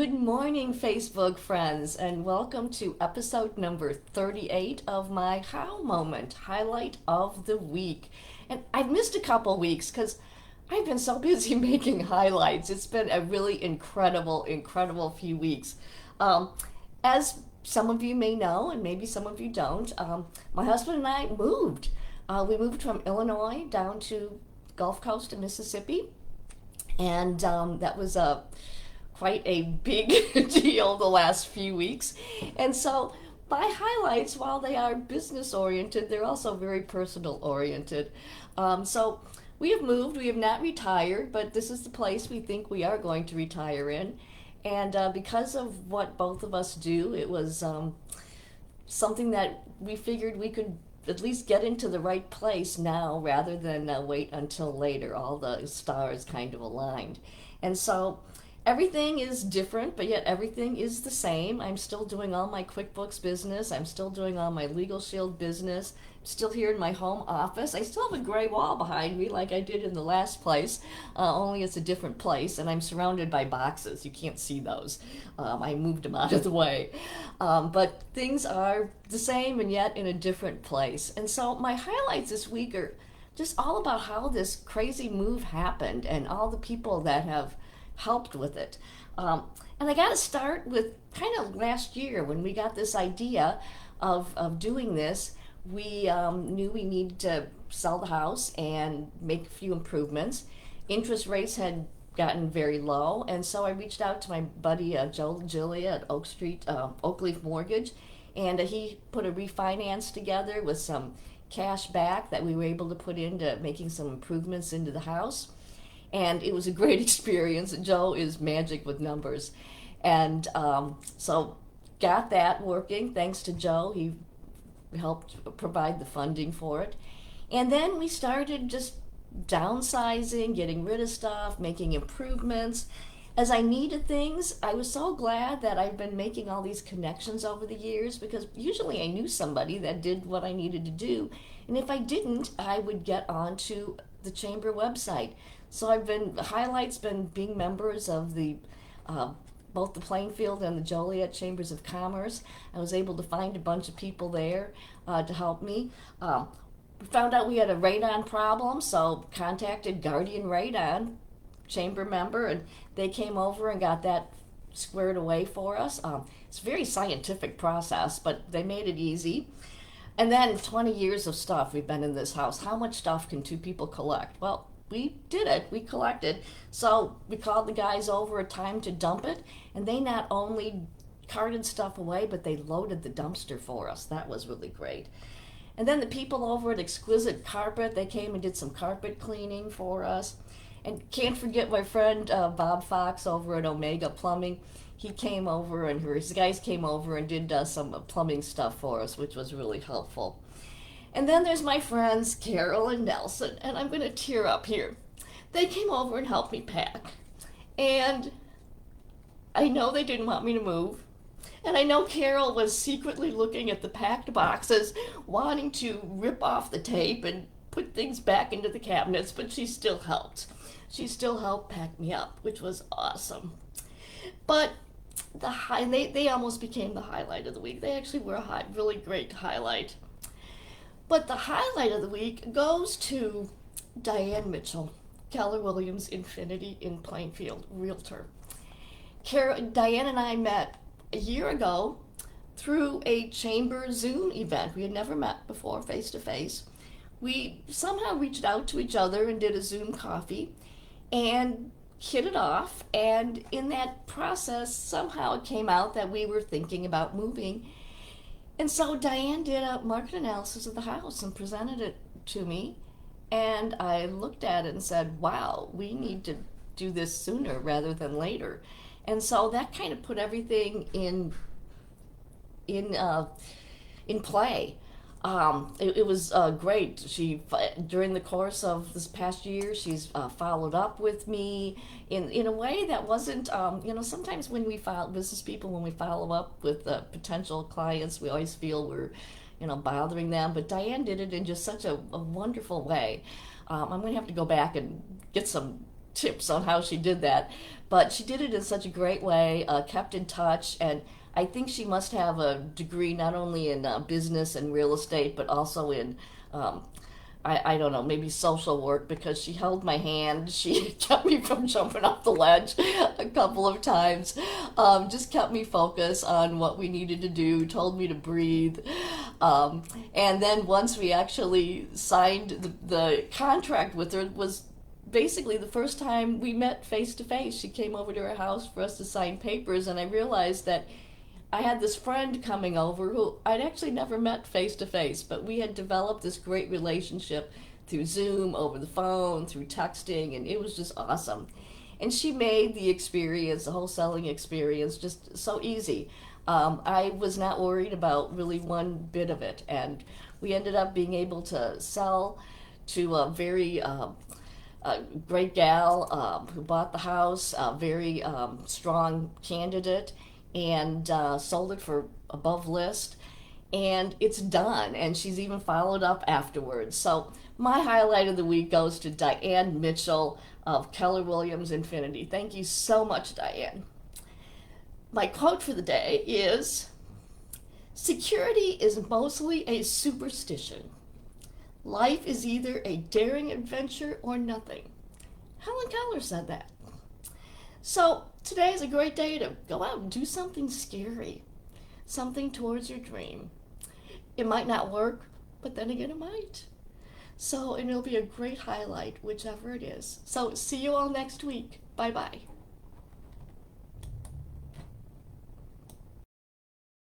Good morning, Facebook friends, and welcome to episode number 38 of my How Moment highlight of the week. And I've missed a couple weeks because I've been so busy making highlights. It's been a really incredible few weeks. Um, as some of you may know, and maybe some of you don't, my husband and I moved. We moved from Illinois down to Gulf Coast in Mississippi, and that was quite a big deal the last few weeks. And so my highlights, while they are business oriented, they're also very personal oriented. So we have moved, we have not retired, but this is the place we think we are going to retire in. And because of what both of us do, it was something that we figured we could at least get into the right place now rather than wait until later. All the stars kind of aligned. And so everything is different, but yet everything is the same. I'm still doing all my QuickBooks business. I'm still doing all my Legal Shield business. I'm still here in my home office. I still have a gray wall behind me like I did in the last place, only it's a different place, and I'm surrounded by boxes. You can't see those. I moved them out of the way. But things are the same and yet in a different place. And so my highlights this week are just all about how this crazy move happened and all the people that have helped with it. And I got to start with kind of last year when we got this idea of doing this. We knew we needed to sell the house and make a few improvements. Interest rates had gotten very low, and so I reached out to my buddy Joe Gillia at Oakleaf Mortgage, and he put a refinance together with some cash back that we were able to put into making some improvements into the house. And it was a great experience. Joe is magic with numbers. And so got that working thanks to Joe. He helped provide the funding for it. And then we started just downsizing, getting rid of stuff, making improvements. As I needed things, I was so glad that I've been making all these connections over the years, because usually I knew somebody that did what I needed to do. And if I didn't, I would get onto the chamber website. So highlights been being members of the both the Plainfield and the Joliet Chambers of Commerce. I was able to find a bunch of people there to help me. We found out we had a radon problem, so contacted Guardian Radon, chamber member, and they came over and got that squared away for us. It's a very scientific process, but they made it easy. And then 20 years of stuff we've been in this house. How much stuff can two people collect? Well, we did it. We collected. So we called the guys over a time to dump it, and they not only carted stuff away, but they loaded the dumpster for us. That was really great. And then the people over at Exquisite Carpet, they came and did some carpet cleaning for us. And can't forget my friend Bob Fox over at Omega Plumbing. He came over, and his guys came over and did some plumbing stuff for us, which was really helpful. And then there's my friends Carol and Nelson, and I'm going to tear up here. They came over and helped me pack. And I know they didn't want me to move. And I know Carol was secretly looking at the packed boxes, wanting to rip off the tape and put things back into the cabinets, but she still helped. She still helped pack me up, which was awesome. But they almost became the highlight of the week. They actually were a really great highlight. But the highlight of the week goes to Diane Mitchell, Keller Williams Infinity in Plainfield, realtor. Diane and I met a year ago through a chamber Zoom event. We had never met before face to face. We somehow reached out to each other and did a Zoom coffee and hit it off. And in that process, somehow it came out that we were thinking about moving. And so Diane did a market analysis of the house and presented it to me. And I looked at it and said, wow, we need to do this sooner rather than later. And so that kind of put everything in play. It was great. During the course of this past year, she's followed up with me in a way that wasn't, sometimes when we business people, when we follow up with potential clients, we always feel we're, bothering them. But Diane did it in just such a wonderful way. I'm going to have to go back and get some tips on how she did that, but she did it in such a great way, kept in touch, and I think she must have a degree not only in business and real estate, but also in um, I don't know, maybe social work, because she held my hand. She kept me from jumping off the ledge a couple of times, just kept me focused on what we needed to do, told me to breathe. Um, and then once we actually signed the contract with her, was basically the first time we met face to face. She came over to our house for us to sign papers, and I realized that I had this friend coming over who I'd actually never met face to face, but we had developed this great relationship through Zoom, over the phone, through texting, and it was just awesome. And she made the experience, the whole selling experience, just so easy. I was not worried about really one bit of it, and we ended up being able to sell to a very great gal who bought the house, a very strong candidate, and sold it for above list. And it's done, and she's even followed up afterwards. So my highlight of the week goes to Diane Mitchell of Keller Williams Infinity. Thank you so much, Diane. My quote for the day is, security is mostly a superstition. Life is either a daring adventure or nothing. Helen Keller said that. So today is a great day to go out and do something scary, something towards your dream. It might not work, but then again it might. So, and it'll be a great highlight, whichever it is. So see you all next week. Bye-bye.